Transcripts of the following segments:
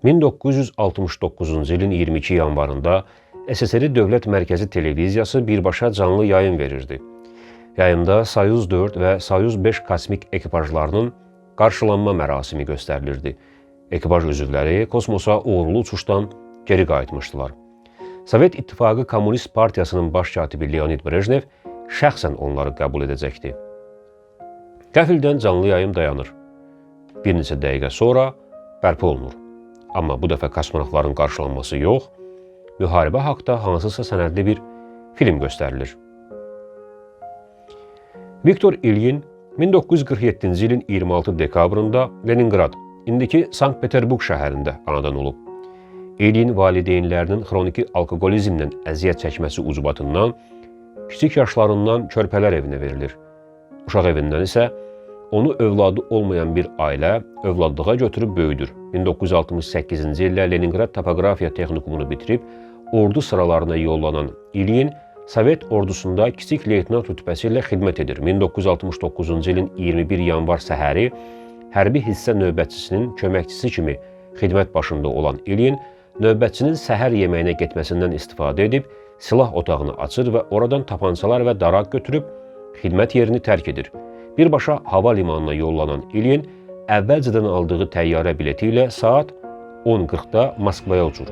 1969-cu ilin 22 yanvarında SSR Dövlət Mərkəzi Televiziyası birbaşa canlı yayın verirdi. Yayında Soyuz 4 və Soyuz 5 kosmik ekipajlarının qarşılanma mərasimi göstərilirdi. Ekipaj üzvləri kosmosa uğurlu uçuşdan geri qayıtmışdılar. Sovet İttifaqı Komünist Partiyasının baş katibi Leonid Brejnev şəxsən onları qəbul edəcəkdi. Qəfildən canlı yayım dayanır. Bir neçə dəqiqə sonra bərpa olunur. Amma bu dəfə kosmonavtların qarşılanması yox, müharibə haqda hansısa sənədli bir film göstərilir. Viktor İlyin 1947-ci ilin 26 dekabrında Leningrad, indiki Sankt-Peterburg şəhərində anadan olub. İlyin valideynlərinin xroniki alkoqolizmlə əziyyət çəkməsi ucbatından kiçik yaşlarından körpələr evinə verilir. Uşaq evindən isə onu övladı olmayan bir ailə övladlığa götürüb böyüdür. 1968-ci ildə Leningrad Topografiya Texnikumunu bitirib, ordu sıralarına yollanan İlyin Sovet ordusunda kiçik leytenant rütbəsi ilə xidmət edir. 1969-cu ilin 21 yanvar səhəri hərbi hissə növbətçisinin köməkçisi kimi xidmət başında olan İlyin, növbətçinin səhər yeməyinə getməsindən istifadə edib, silah otağını açır və oradan tapançalar və daraq götürüb xidmət yerini tərk edir. Birbaşa hava limanına yollanan İlyin əvvəlcədən aldığı təyyarə bileti ilə saat 10:40-da Moskvaya uçur.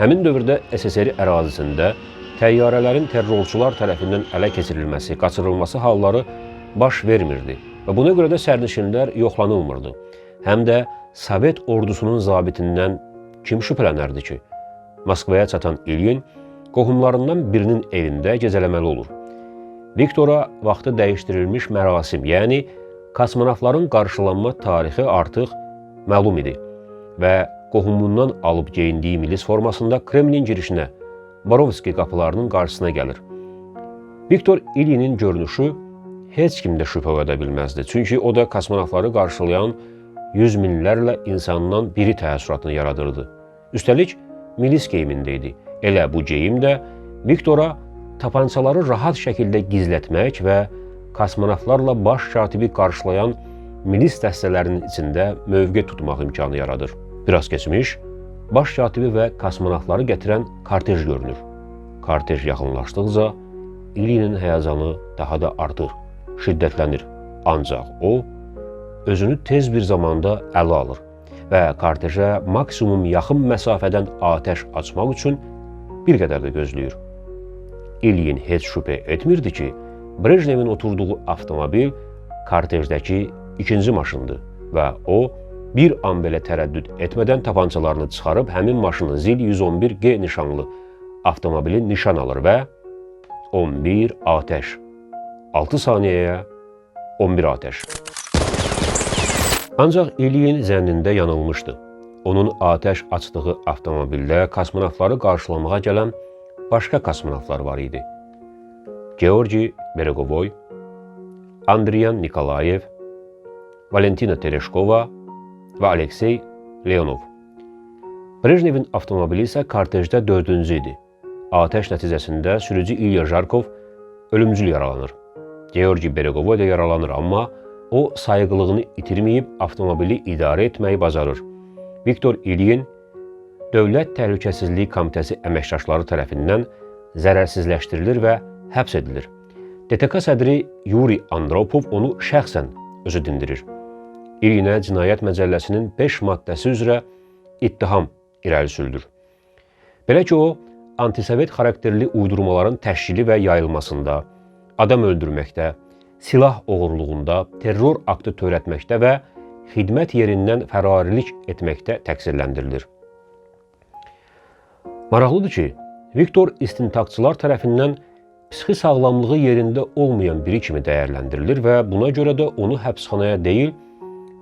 Həmin dövrdə SSR ərazisində təyyarələrin terrorçular tərəfindən ələ keçirilməsi, qaçırılması halları baş vermirdi və buna görə də sərnişinlər yoxlanılmırdı. Həm də Sovet ordusunun zabitindən kim şübhələnərdi ki? Moskvaya çatan İlyin qohumlarından birinin evində gecələməli olur. Viktora vaxtı dəyişdirilmiş mərasim, yəni kosmonavtların qarşılanma tarixi artıq məlum idi və qohumundan alıb geyindiyi milis formasında Kremlin girişinə, Borovski qapılarının qarşısına gəlir. Viktor İlyinin görünüşü heç kim də şübhə edə bilməzdi. Çünki o da kosmonavtları qarşılayan yüz minlərlə insandan biri təəssüratını yaradırdı. Üstəlik, milis geyimində idi. Elə bu geyim də Viktora tapançaları rahat şəkildə gizlətmək və kosmonavtlarla baş katibi qarşılayan milis dəstələrinin içində mövqe tutmaq imkanı yaradır. Biraz keçmiş, baş katibi və kosmonavtları gətirən kortej görünür. Kortej yaxınlaşdıqca İlyinin həyəcanı daha da artır, şiddətlənir. Ancaq o, özünü tez bir zamanda ələ alır və kortejə maksimum yaxın məsafədən atəş açmaq üçün bir qədər də gözləyir. İlyin heç şübhə etmirdi ki, Brejnevin oturduğu avtomobil kortejdəki ikinci maşındır və o, bir an belə tərəddüd etmədən tapançalarını çıxarıb həmin maşını Zil 111G nişanlı avtomobili nişan alır və 11 atəş. 6 saniyəyə 11 atəş. Ancaq İlyin zənnində yanılmışdı. Onun atəş açdığı avtomobildə kosmonavtları qarşılamağa gələn başqa kosmonavtlar var idi. Georgi Beregovoy, Andriyan Nikolayev, Valentina Tereshkova və Aleksey Leonov. Brejnevin avtomobili isə kortejdə 4-cü idi. Atəş nəticəsində sürücü İlya Jarkov ölümcül yaralanır. Georgi Beregovoy da yaralanır, amma o sayıqlığını itirməyib avtomobili idarə etməyi bacarır. Viktor İlyin Dövlət Təhlükəsizlik Komitəsi əməkdaşları tərəfindən zərərsizləşdirilir və həbs edilir. DTK sədri Yuri Andropov onu şəxsən özü dindirir. İlyinə Cinayət Məcəlləsinin 5 maddəsi üzrə ittiham irəli sürülür. Belə ki, o, antisovet xarakterli uydurmaların təşkili və yayılmasında, adam öldürməkdə, silah oğurluğunda, terror aktı törətməkdə və xidmət yerindən fərarilik etməkdə təqsirləndirilir. Maraqlıdır ki, Viktor istintaqçılar tərəfindən psixi sağlamlığı yerində olmayan biri kimi dəyərləndirilir və buna görə də onu həbsxanaya deyil,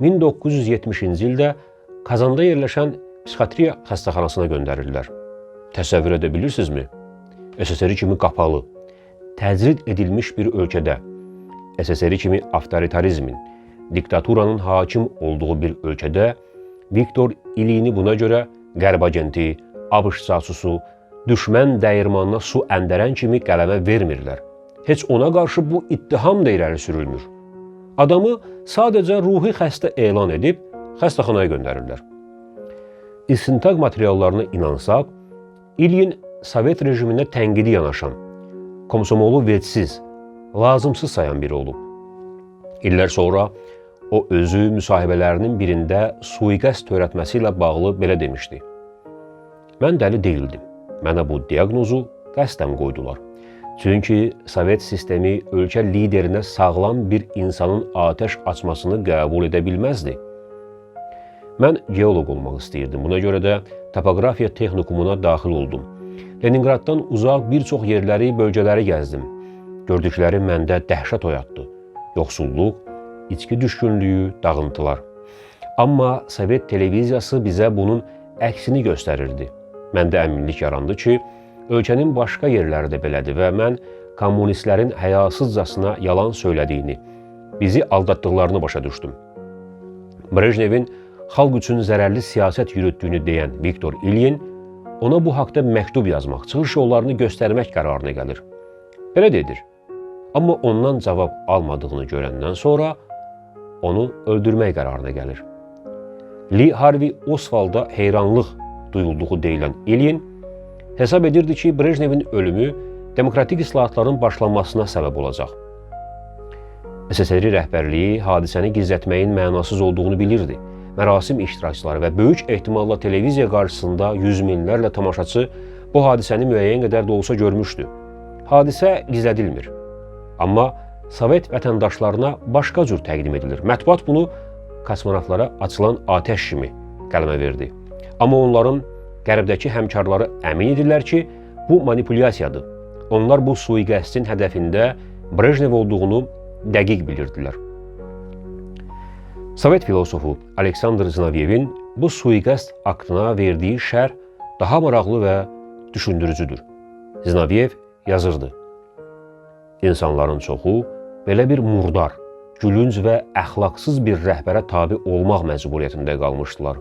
1970-ci ildə Kazanda yerləşən psixiatriya xəstəxanasına göndərirlər. Təsəvvür edə bilirsinizmi? SSR kimi qapalı, təcrid edilmiş bir ölkədə, SSR kimi avtoritarizmin, diktaturanın hakim olduğu bir ölkədə Viktor İlyini buna görə qərb agenti, ABŞ casusu, düşmən dəyirmanına su əndərən kimi qələmə vermirlər. Heç ona qarşı bu ittiham da irəli sürülmür. Adamı sadəcə ruhi xəstə elan edib xəstəxanaya göndərirlər. istintaq materiallarına inansaq, İlyin Sovet rejiminə tənqidi yanaşan, komsomolu vecsiz, lazımsız sayan biri olub. İllər sonra o özü müsahibələrinin birində sui-qəsd törətməsi ilə bağlı belə demişdi. Mən dəli deyildim. Mənə bu diaqnozu qəsdən qoydular. Çünki Sovet sistemi ölkə liderinə sağlam bir insanın atəş açmasını qəbul edə bilməzdi. Mən geoloq olmaq istəyirdim. Buna görə də topografiya texnikumuna daxil oldum. Leningraddan uzaq bir çox yerləri, bölgələri gəzdim. Gördükləri məndə dəhşət oyatdı. Yoxsulluq, içki düşkünlüyü, dağıntılar. Amma Sovet televiziyası bizə bunun əksini göstərirdi. Məndə əminlik yarandı ki, ölkənin başqa yerləri də belədir və mən kommunistlərin həyasızcasına yalan söylədiyini, bizi aldatdıqlarını başa düşdüm. Brejnevin xalq üçün zərərli siyasət yürütdüyünü deyən Viktor İlyin ona bu haqda məktub yazmaq, çıxış yollarını göstərmək qərarına gəlir. Belə dedir. Amma ondan cavab almadığını görəndən sonra onu öldürmək qərarına gəlir. Lee Harvey Oswald'a heyranlıq duyulduğu deyilən İlyin hesab edirdi ki, Brejnevin ölümü demokratik islahatların başlanmasına səbəb olacaq. SSR rəhbərliyi hadisəni gizlətməyin mənasız olduğunu bilirdi. Mərasim iştirakçıları və böyük ehtimalla televiziya qarşısında yüz minlərlə tamaşaçı bu hadisəni müəyyən qədər də olsa görmüşdü. Hadisə gizlədilmir. Amma Sovet vətəndaşlarına başqa cür təqdim edilir. Mətbuat bunu kosmonavtlara açılan atəş kimi qələmə verdi. Amma onların qərbdəki həmkarları əmin edirlər ki, bu manipulyasiyadır. Onlar bu sui-qəsdin hədəfində Brejnev olduğunu dəqiq bilirdilər. Sovet filosofu Aleksandr Zinavyevin bu sui-qəsd aktına verdiyi şərh daha maraqlı və düşündürücüdür. Zinavyev yazırdı. İnsanların çoxu belə bir murdar, gülünc və əxlaqsız bir rəhbərə tabi olmaq məcburiyyətində qalmışdılar.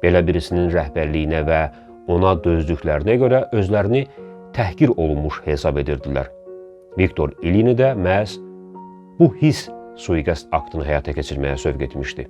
Belə birisinin rəhbərliyinə və ona dözdüklərinə görə özlərini təhqir olunmuş hesab edirdilər. Viktor İlyini də məhz bu his sui-qəsd aktını həyata keçirməyə sövq etmişdi.